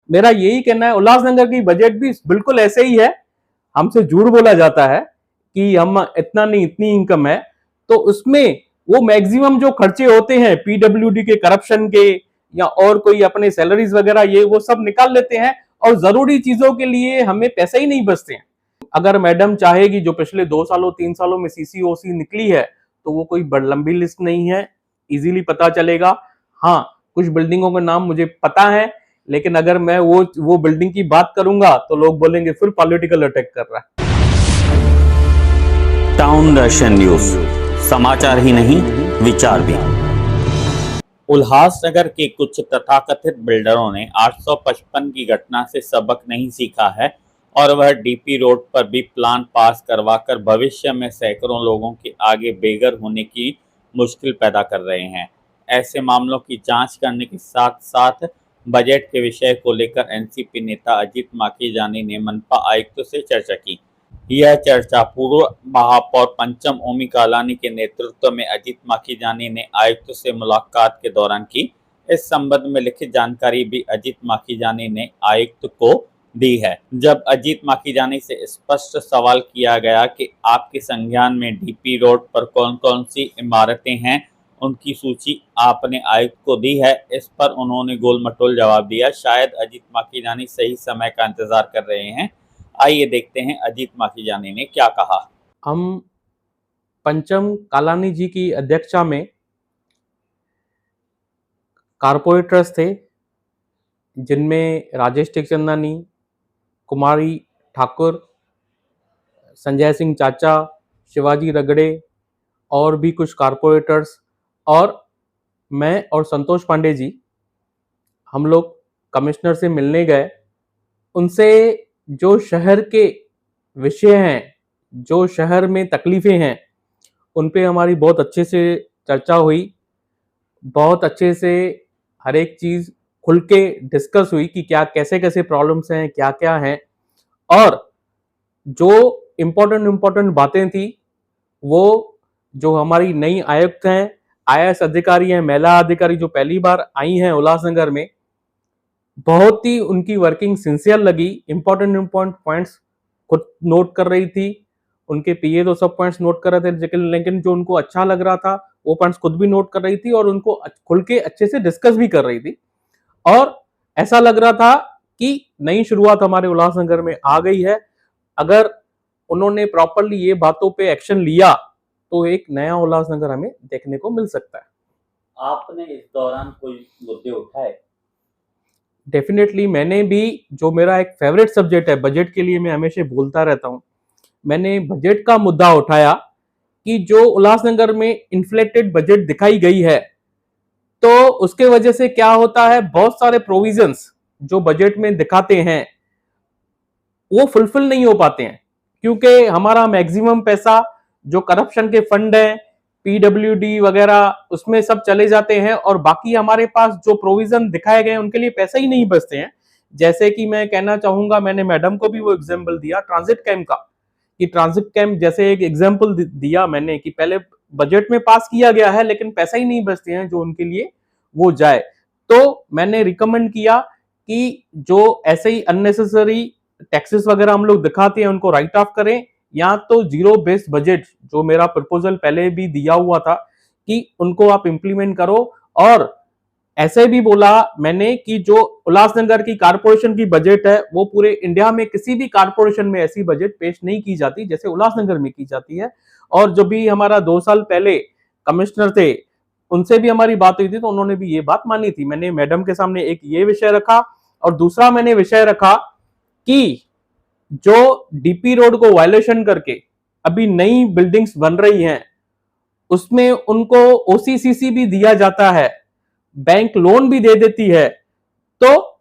मेरा यही कहना है, उल्लासनगर की बजट भी बिल्कुल ऐसे ही है। हमसे झूठ बोला जाता है कि हम इतना नहीं, इतनी इनकम है, तो उसमें वो मैक्सिमम जो खर्चे होते हैं पीडब्ल्यूडी के, करप्शन के, या और कोई अपने सैलरीज वगैरह, ये वो सब निकाल लेते हैं और जरूरी चीजों के लिए हमें पैसे ही नहीं बचते हैं। अगर मैडम चाहेगी, जो पिछले 2 सालों 3 सालों में सीसीओसी निकली है, तो वो कोई लंबी लिस्ट नहीं है, इजीली पता चलेगा। हाँ, कुछ बिल्डिंगों के नाम मुझे पता है, लेकिन अगर मैं वो बिल्डिंग की बात करूंगा तो लोग बोलेंगे फिर पॉलिटिकल अटैक कर रहा है। टाउन दर्शन न्यूज, समाचार ही नहीं, विचार भी। उल्लासनगर के कुछ तथाकथित बिल्डरों ने 855 की घटना से सबक नहीं सीखा है और वह डीपी रोड पर भी प्लान पास करवाकर भविष्य में सैकड़ों लोगों के आगे बेघर होने की मुश्किल पैदा कर रहे हैं। ऐसे मामलों की जांच करने के साथ साथ बजट के विषय को लेकर एनसीपी नेता अजीत माखीजानी ने मनपा आयुक्त से चर्चा की। यह चर्चा पूर्व महापौर पंचम ओमी कालानी के नेतृत्व में अजीत माखीजानी ने आयुक्त से मुलाकात के दौरान की। इस संबंध में लिखित जानकारी भी अजीत माखीजानी ने आयुक्त को दी है। जब अजीत माखीजानी से स्पष्ट सवाल किया गया कि आपके संज्ञान में डीपी रोड पर कौन कौन सी इमारतें हैं, उनकी सूची आपने आयुक्त को दी है, इस पर उन्होंने गोलमटोल जवाब दिया। शायद अजीत माखीजानी सही समय का इंतजार कर रहे हैं। आइए देखते हैं अजीत माखीजानी ने क्या कहा। हम पंचम कालानी जी की अध्यक्षता में कारपोरेटर्स थे, जिनमें राजेश टेकचंदानी, कुमारी ठाकुर, संजय सिंह चाचा, शिवाजी रगड़े और भी कुछ कारपोरेटर्स, और मैं और संतोष पांडे जी, हम लोग कमिश्नर से मिलने गए। उनसे जो शहर के विषय हैं, जो शहर में तकलीफें हैं, उन पे हमारी बहुत अच्छे से चर्चा हुई। बहुत अच्छे से हर एक चीज खुल के डिस्कस हुई कि क्या कैसे कैसे प्रॉब्लम्स हैं, क्या क्या हैं, और जो इम्पोर्टेंट बातें थी, वो जो हमारी नई आयुक्त हैं, आईएएस अधिकारी हैं, महिला अधिकारी जो पहली बार आई हैं उल्लासनगर में, बहुत ही उनकी वर्किंग सिंसियर लगी। इंपॉर्टेंट पॉइंट्स खुद नोट कर रही थी। उनके पीए तो सब पॉइंट्स नोट कर रहे थे, लेकिन जो उनको अच्छा लग रहा था वो पॉइंट्स खुद भी नोट कर रही थी और उनको खुल के अच्छे से डिस्कस भी कर रही थी। और ऐसा लग रहा था कि नई शुरुआत हमारे उल्लासनगर में आ गई है। अगर उन्होंने प्रॉपरली ये बातों पे एक्शन लिया तो एक नया उल्लासनगर हमें देखने को मिल सकता है। आपने इस दौरान कोई मुद्दे उठाए? डेफिनेटली मैंने भी, जो मेरा एक फेवरेट सब्जेक्ट है, बजट के लिए मैं हमेशा बोलता रहता हूं, मैंने बजट का मुद्दा उठाया कि जो उल्लासनगर में इन्फ्लेटेड बजट दिखाई गई है, तो उसके वजह से क्या होता है, बहुत सारे प्रोविजंस जो बजट में दिखाते हैं वो फुलफिल नहीं हो पाते हैं, क्योंकि हमारा मैक्सिमम पैसा जो करप्शन के फंड है, पीडब्ल्यूडी वगैरह, उसमें सब चले जाते हैं और बाकी हमारे पास जो प्रोविजन दिखाए गए उनके लिए पैसे ही नहीं बचते हैं। जैसे कि मैं कहना चाहूंगा, मैंने मैडम को भी वो एग्जाम्पल दिया ट्रांजिट कैंप का, कि ट्रांजिट कैंप जैसे एक एग्जाम्पल दिया मैंने कि पहले बजट में पास किया गया है लेकिन पैसा ही नहीं बचते हैं जो उनके लिए वो जाए। तो मैंने रिकमेंड किया कि जो ऐसे ही अननेसेसरी टैक्सेस वगैरह हम लोग दिखाते हैं उनको राइट ऑफ करें, या तो जीरो बेस्ड बजट, जो मेरा प्रपोजल पहले भी दिया हुआ था, कि उनको आप इंप्लीमेंट करो। और ऐसे भी बोला मैंने कि जो उल्लासनगर की कारपोरेशन की बजट है, वो पूरे इंडिया में किसी भी कारपोरेशन में ऐसी बजट पेश नहीं की जाती जैसे उल्लासनगर में की जाती है। और जो भी हमारा 2 साल पहले कमिश्नर थे, उनसे भी हमारी बात हुई थी, तो उन्होंने भी ये बात मानी थी। मैंने मैडम के सामने एक ये विषय रखा, और दूसरा मैंने विषय रखा कि जो डीपी रोड को वायलेशन करके अभी नई बिल्डिंग्स बन रही हैं, उसमें उनको ओसीसीसी भी दिया जाता है, बैंक लोन भी दे देती है, तो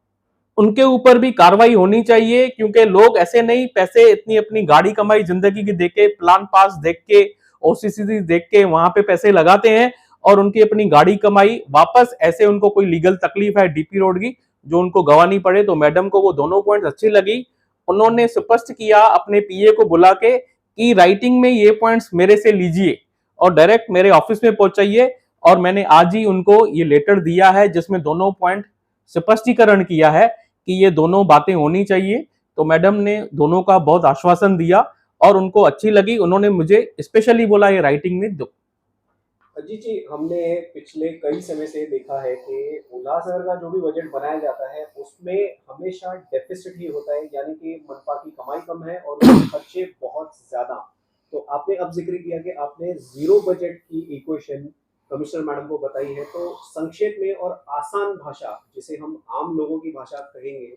उनके ऊपर भी कार्रवाई होनी चाहिए। क्योंकि लोग ऐसे नहीं पैसे इतनी अपनी गाड़ी कमाई जिंदगी की देख के, प्लान पास देख के, ओसीसीसी देख के वहां पे पैसे लगाते हैं और उनकी अपनी गाड़ी कमाई वापस ऐसे उनको कोई लीगल तकलीफ है डीपी रोड की जो उनको गंवानी पड़े। तो मैडम को वो दोनों पॉइंट अच्छी लगी। उन्होंने स्पष्ट किया अपने पीए को बुला के कि राइटिंग में ये पॉइंट्स मेरे से लीजिए और डायरेक्ट मेरे ऑफिस में पहुंचाइए। और मैंने आज ही उनको ये लेटर दिया है जिसमें दोनों पॉइंट स्पष्टीकरण किया है कि ये दोनों बातें होनी चाहिए। तो मैडम ने दोनों का बहुत आश्वासन दिया और उनको अच्छी लगी, उन्होंने मुझे स्पेशली बोला ये राइटिंग में दो। अजीत जी, हमने पिछले कई समय से देखा है कि उल्लासनगर का जो भी बजट बनाया जाता है उसमें हमेशा डेफिसिट ही होता है, यानी कि मनपा की कमाई कम है और उसके खर्चे बहुत ज्यादा। तो आपने अब जिक्र किया कि आपने जीरो बजट की इक्वेशन कमिश्नर मैडम को बताई है, तो संक्षेप में और आसान भाषा जिसे हम आम लोगों की भाषा कहेंगे,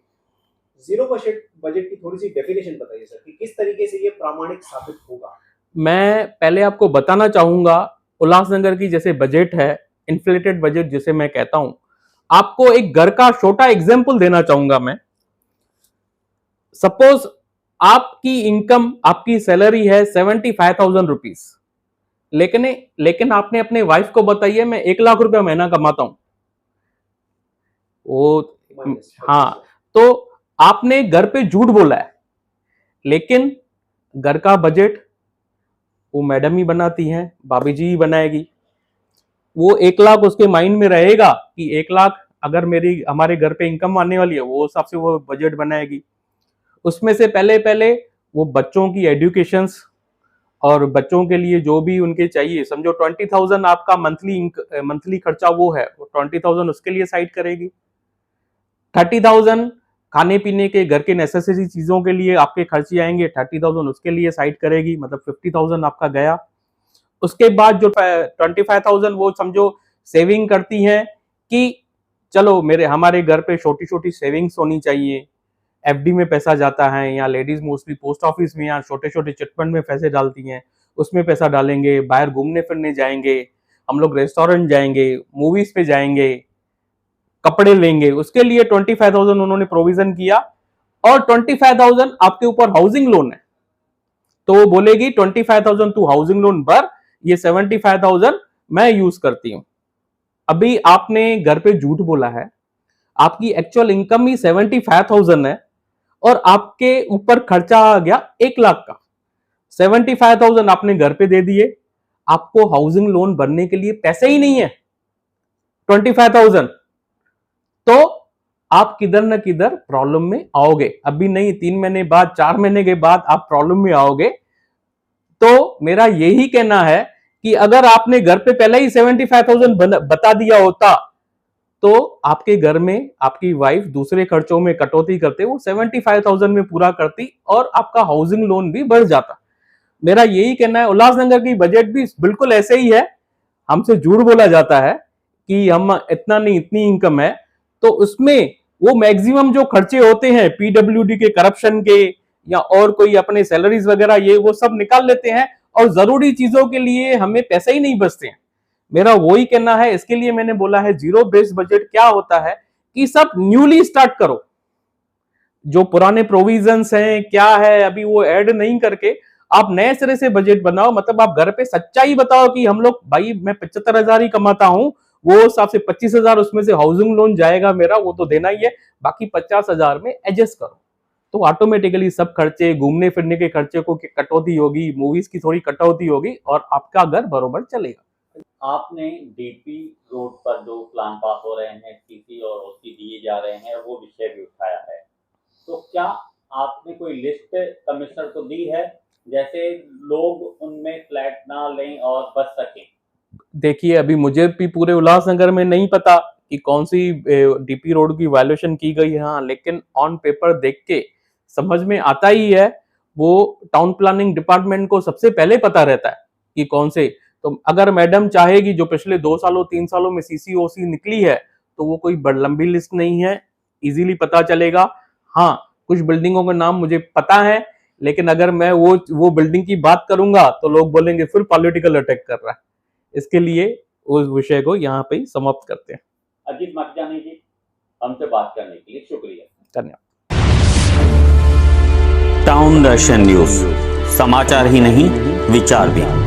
जीरो बजट की थोड़ी सी डेफिनेशन बताइए सर, कि किस तरीके से ये प्रामाणिक साबित होगा। मैं पहले आपको बताना चाहूंगा, उल्लासनगर की जैसे बजट है, इन्फ्लेटेड बजट जिसे मैं कहता हूं, आपको एक घर का छोटा एग्जाम्पल देना चाहूंगा मैं। सपोज आपकी इनकम, आपकी सैलरी है 75,000 रुपीज, लेकिन आपने अपने वाइफ को बताइए मैं 1 लाख रुपया महीना कमाता हूं। वो हाँ, तो आपने घर पे झूठ बोला है, लेकिन घर का बजट वो मैडम ही बनाती हैं, भाभी जी ही बनाएगी। वो 1 लाख उसके माइंड में रहेगा कि 1 लाख अगर हमारे घर पे इनकम आने वाली है, वो हिसाब से वो बजट बनाएगी। उसमें से पहले पहले वो बच्चों की एजुकेशंस और बच्चों के लिए जो भी उनके चाहिए, समझो 20,000 आपका मंथली खर्चा वो है, वो 20,000 उसके लिए साइड करेगी। 30,000 खाने पीने के घर के नेसेसरी चीजों के लिए आपके खर्चे आएंगे, 30,000 उसके लिए साइड करेगी, मतलब 50,000 आपका गया। उसके बाद जो 25,000 वो समझो सेविंग करती हैं कि चलो हमारे घर पे छोटी छोटी सेविंग्स होनी चाहिए। एफडी में पैसा जाता है, या लेडीज मोस्टली पोस्ट ऑफिस में या छोटे छोटे चिटफंड में पैसे डालती हैं, उसमें पैसा डालेंगे। बाहर घूमने फिरने जाएंगे, हम लोग रेस्टोरेंट जाएंगे, मूवीज पे जाएंगे, कपड़े लेंगे, उसके लिए 25,000 उन्होंने प्रोविजन किया। और 25,000 आपके ऊपर हाउसिंग लोन है, तो वो बोलेगी 25,000 तू हाउसिंग लोन भर, ये 75,000 मैं यूज करती हूं। अभी आपने घर पे झूठ बोला है, आपकी एक्चुअल इनकम ही 75,000 है और आपके ऊपर खर्चा आ गया 1 लाख का। 75,000 आपने घर पे दे दिए, आपको हाउसिंग लोन भरने के लिए पैसे ही नहीं है 25,000, तो आप किधर न किधर प्रॉब्लम में आओगे। अभी नहीं, 3 महीने बाद, 4 महीने के बाद आप प्रॉब्लम में आओगे। तो मेरा यही कहना है कि अगर आपने घर पे पहले ही 75,000 बता दिया होता, तो आपके घर में आपकी वाइफ दूसरे खर्चों में कटौती करते, वो 75,000 में पूरा करती और आपका हाउसिंग लोन भी बढ़ जाता। मेरा यही कहना है, उल्लासनगर की बजट भी बिल्कुल ऐसे ही है। हमसे झूठ बोला जाता है कि हम इतना नहीं, इतनी इनकम है, तो उसमें वो मैक्सिमम जो खर्चे होते हैं पीडब्ल्यूडी के, करप्शन के, या और कोई अपने सैलरीज वगैरह, ये वो सब निकाल लेते हैं और जरूरी चीजों के लिए हमें पैसे ही नहीं बचते हैं। मेरा वही कहना है, इसके लिए मैंने बोला है जीरो बेस्ड बजट क्या होता है कि सब न्यूली स्टार्ट करो। जो पुराने प्रोविजंस हैं क्या है, अभी वो ऐड नहीं करके आप नए सिरे से बजट बनाओ। मतलब आप घर पे सच्चाई बताओ कि हम लोग, भाई मैं 75,000 ही कमाता हूं, वो हिसाब से 25,000 उसमें से हाउसिंग लोन जाएगा मेरा, वो तो देना ही है, बाकी 50,000 में एडजस्ट करो। तो ऑटोमेटिकली सब खर्चे, घूमने फिरने के खर्चे को कटौती होगी, मूवीज की थोड़ी कटौती होगी और आपका घर बरोबर चलेगा। आपने डीपी रोड पर जो प्लान पास हो रहे हैं, सीसी और ओसी दिए जा रहे हैं, वो विषय भी उठाया है। तो क्या आपने कोई लिस्ट कमिश्नर को दी है, जैसे लोग उनमें फ्लैट ना लें और बच सकें? देखिए, अभी मुझे भी पूरे उल्लासनगर में नहीं पता कि कौन सी डीपी रोड की वायलेशन की गई है, हाँ, लेकिन ऑन पेपर देख के समझ में आता ही है। वो टाउन प्लानिंग डिपार्टमेंट को सबसे पहले पता रहता है कि कौन से। तो अगर मैडम चाहेगी, जो पिछले 2 सालों 3 सालों में सीसीओसी निकली है, तो वो कोई बड़ी लंबी लिस्ट नहीं है, इजीली पता चलेगा। हाँ, कुछ बिल्डिंगों के नाम मुझे पता है, लेकिन अगर मैं वो बिल्डिंग की बात करूंगा तो लोग बोलेंगे फिर पॉलिटिकल अटैक कर रहा है। इसके लिए उस विषय को यहाँ पे समाप्त करते हैं। अजीत मखजानी जी, हमसे बात करने के लिए शुक्रिया। धन्यवाद। टाउन दर्शन न्यूज, समाचार ही नहीं, विचार भी।